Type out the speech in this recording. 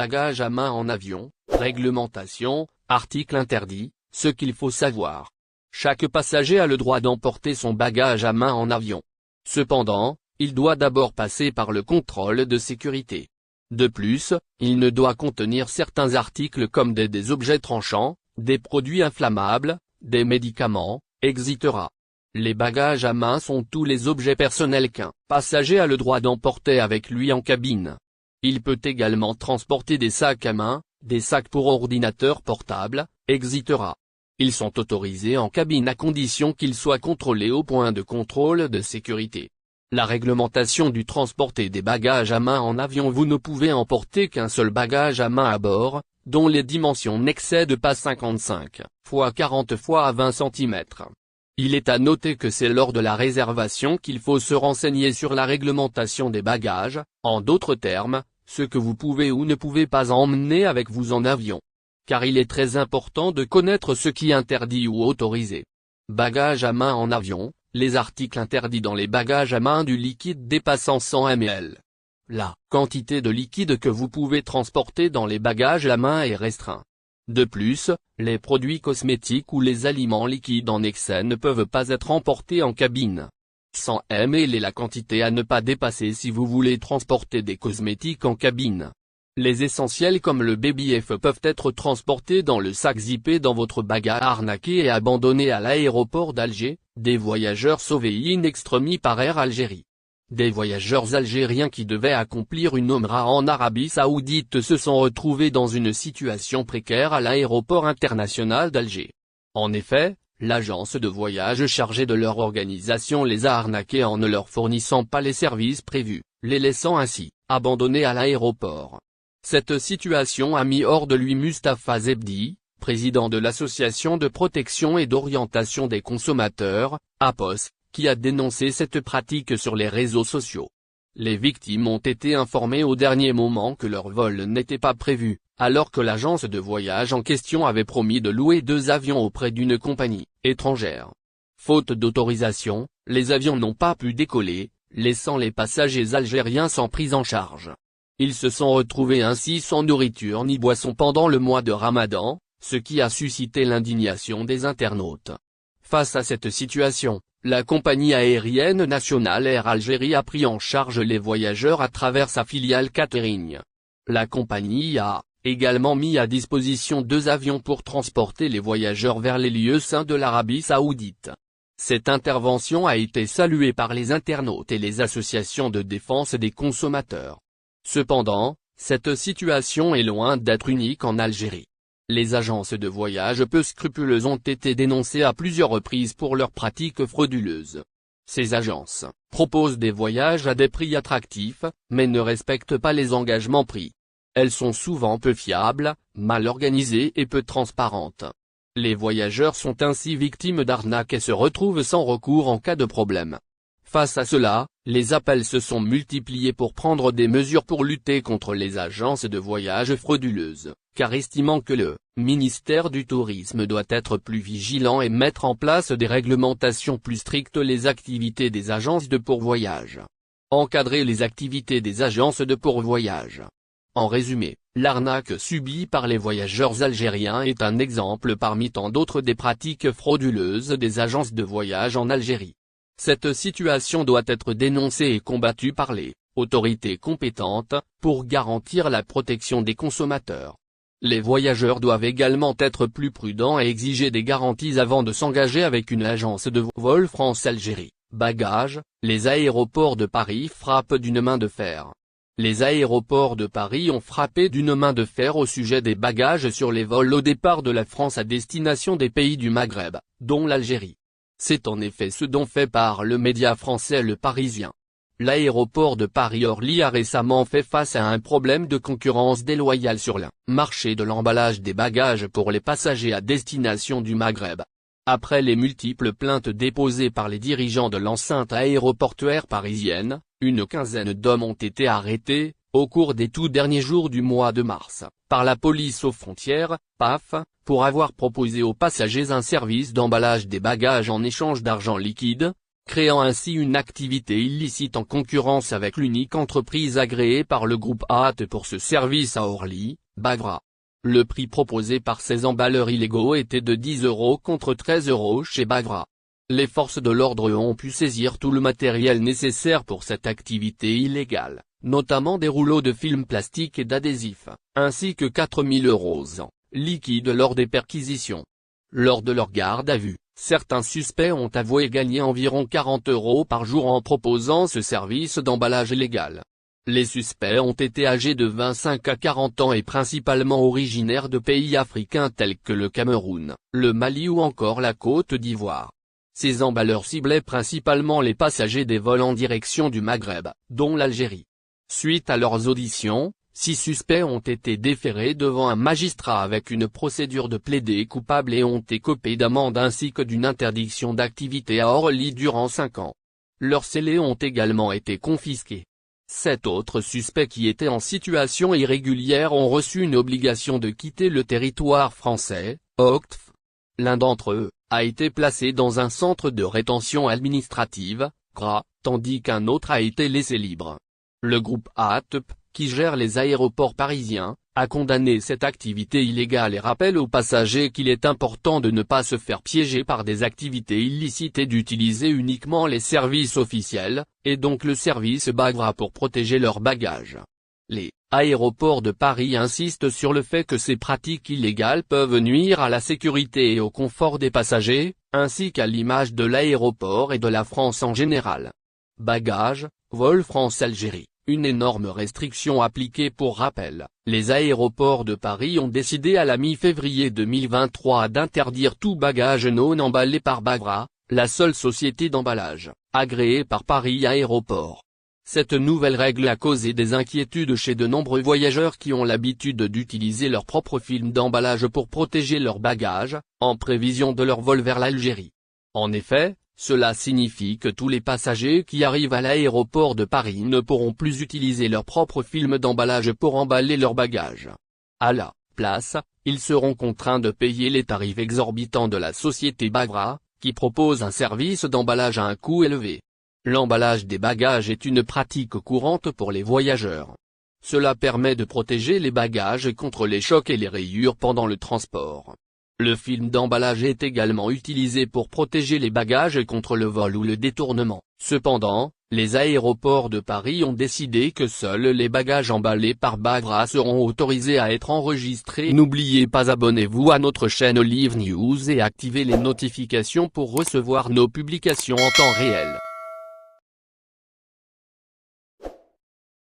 bagages à main en avion, réglementation, article interdit, ce qu'il faut savoir. Chaque passager a le droit d'emporter son bagage à main en avion. Cependant, il doit d'abord passer par le contrôle de sécurité. De plus, il ne doit contenir certains articles comme des objets tranchants, des produits inflammables, des médicaments, etc. Les bagages à main sont tous les objets personnels qu'un passager a le droit d'emporter avec lui en cabine. Il peut également transporter des sacs à main, des sacs pour ordinateur portable, etc. Ils sont autorisés en cabine à condition qu'ils soient contrôlés au point de contrôle de sécurité. La réglementation du transporter des bagages à main en avion. Vous ne pouvez emporter qu'un seul bagage à main à bord, dont les dimensions n'excèdent pas 55 x 40 x 20 cm. Il est à noter que c'est lors de la réservation qu'il faut se renseigner sur la réglementation des bagages, en d'autres termes, ce que vous pouvez ou ne pouvez pas emmener avec vous en avion. Car il est très important de connaître ce qui est interdit ou autorisé. Bagages à main en avion, les articles interdits dans les bagages à main du liquide dépassant 100 ml. La quantité de liquide que vous pouvez transporter dans les bagages à main est restreinte. De plus, les produits cosmétiques ou les aliments liquides en excès ne peuvent pas être emportés en cabine. 100 ml est la quantité à ne pas dépasser si vous voulez transporter des cosmétiques en cabine. Les essentiels comme le baby-F peuvent être transportés dans le sac zippé dans votre bagage arnaqué et abandonné à l'aéroport d'Alger, des voyageurs sauvés in extremis par Air Algérie. Des voyageurs algériens qui devaient accomplir une Omra en Arabie Saoudite se sont retrouvés dans une situation précaire à l'aéroport international d'Alger. En effet, l'agence de voyage chargée de leur organisation les a arnaqués en ne leur fournissant pas les services prévus, les laissant ainsi abandonnés à l'aéroport. Cette situation a mis hors de lui Mustapha Zebdi, président de l'Association de protection et d'orientation des consommateurs, APOS, qui a dénoncé cette pratique sur les réseaux sociaux. Les victimes ont été informées au dernier moment que leur vol n'était pas prévu, alors que l'agence de voyage en question avait promis de louer 2 avions auprès d'une compagnie étrangère. Faute d'autorisation, les avions n'ont pas pu décoller, laissant les passagers algériens sans prise en charge. Ils se sont retrouvés ainsi sans nourriture ni boisson pendant le mois de Ramadan, ce qui a suscité l'indignation des internautes. Face à cette situation, la compagnie aérienne nationale Air Algérie a pris en charge les voyageurs à travers sa filiale catering. La compagnie a également mis à disposition 2 avions pour transporter les voyageurs vers les lieux saints de l'Arabie Saoudite. Cette intervention a été saluée par les internautes et les associations de défense des consommateurs. Cependant, cette situation est loin d'être unique en Algérie. Les agences de voyage peu scrupuleuses ont été dénoncées à plusieurs reprises pour leurs pratiques frauduleuses. Ces agences proposent des voyages à des prix attractifs, mais ne respectent pas les engagements pris. Elles sont souvent peu fiables, mal organisées et peu transparentes. Les voyageurs sont ainsi victimes d'arnaques et se retrouvent sans recours en cas de problème. Face à cela, les appels se sont multipliés pour prendre des mesures pour lutter contre les agences de voyage frauduleuses, car estimant que le ministère du Tourisme doit être plus vigilant et mettre en place des réglementations plus strictes les activités des agences de pourvoyage. Encadrer les activités des agences de pourvoyage. En résumé, l'arnaque subie par les voyageurs algériens est un exemple parmi tant d'autres des pratiques frauduleuses des agences de voyage en Algérie. Cette situation doit être dénoncée et combattue par les autorités compétentes, pour garantir la protection des consommateurs. Les voyageurs doivent également être plus prudents et exiger des garanties avant de s'engager avec une agence de vol France-Algérie. Bagages, les aéroports de Paris frappent d'une main de fer. Les aéroports de Paris ont frappé d'une main de fer au sujet des bagages sur les vols au départ de la France à destination des pays du Maghreb, dont l'Algérie. C'est en effet ce dont fait part le média français Le Parisien. L'aéroport de Paris-Orly a récemment fait face à un problème de concurrence déloyale sur le marché de l'emballage des bagages pour les passagers à destination du Maghreb. Après les multiples plaintes déposées par les dirigeants de l'enceinte aéroportuaire parisienne, une quinzaine d'hommes ont été arrêtés, au cours des tout derniers jours du mois de mars, par la police aux frontières, PAF, pour avoir proposé aux passagers un service d'emballage des bagages en échange d'argent liquide, créant ainsi une activité illicite en concurrence avec l'unique entreprise agréée par le groupe Hâte pour ce service à Orly, Bagra. Le prix proposé par ces emballeurs illégaux était de 10 € contre 13 € chez Bagra. Les forces de l'ordre ont pu saisir tout le matériel nécessaire pour cette activité illégale, notamment des rouleaux de film plastique et d'adhésifs, ainsi que 4 000 € en liquide lors des perquisitions. Lors de leur garde à vue, certains suspects ont avoué gagner environ 40 € par jour en proposant ce service d'emballage illégal. Les suspects ont été âgés de 25 à 40 ans et principalement originaires de pays africains tels que le Cameroun, le Mali ou encore la Côte d'Ivoire. Ces emballeurs ciblaient principalement les passagers des vols en direction du Maghreb, dont l'Algérie. Suite à leurs auditions, 6 suspects ont été déférés devant un magistrat avec une procédure de plaidé coupable et ont écopé d'amende ainsi que d'une interdiction d'activité à Orly durant 5 ans. Leurs scellés ont également été confisqués. 7 autres suspects qui étaient en situation irrégulière ont reçu une obligation de quitter le territoire français, OQTF. L'un d'entre eux a été placé dans un centre de rétention administrative, CRA, tandis qu'un autre a été laissé libre. Le groupe ATP, qui gère les aéroports parisiens, a condamné cette activité illégale et rappelle aux passagers qu'il est important de ne pas se faire piéger par des activités illicites et d'utiliser uniquement les services officiels, et donc le service Bagra pour protéger leurs bagages. Les aéroports de Paris insistent sur le fait que ces pratiques illégales peuvent nuire à la sécurité et au confort des passagers, ainsi qu'à l'image de l'aéroport et de la France en général. Bagages, vol France-Algérie. Une énorme restriction appliquée. Pour rappel, les aéroports de Paris ont décidé à la mi-février 2023 d'interdire tout bagage non emballé par Bagra, la seule société d'emballage, agréée par Paris Aéroport. Cette nouvelle règle a causé des inquiétudes chez de nombreux voyageurs qui ont l'habitude d'utiliser leur propre film d'emballage pour protéger leurs bagages, en prévision de leur vol vers l'Algérie. En effet, cela signifie que tous les passagers qui arrivent à l'aéroport de Paris ne pourront plus utiliser leur propre film d'emballage pour emballer leurs bagages. À la place, ils seront contraints de payer les tarifs exorbitants de la société Bagra, qui propose un service d'emballage à un coût élevé. L'emballage des bagages est une pratique courante pour les voyageurs. Cela permet de protéger les bagages contre les chocs et les rayures pendant le transport. Le film d'emballage est également utilisé pour protéger les bagages contre le vol ou le détournement. Cependant, les aéroports de Paris ont décidé que seuls les bagages emballés par Bagra seront autorisés à être enregistrés. N'oubliez pas, abonnez-vous à notre chaîne Olive News et activez les notifications pour recevoir nos publications en temps réel.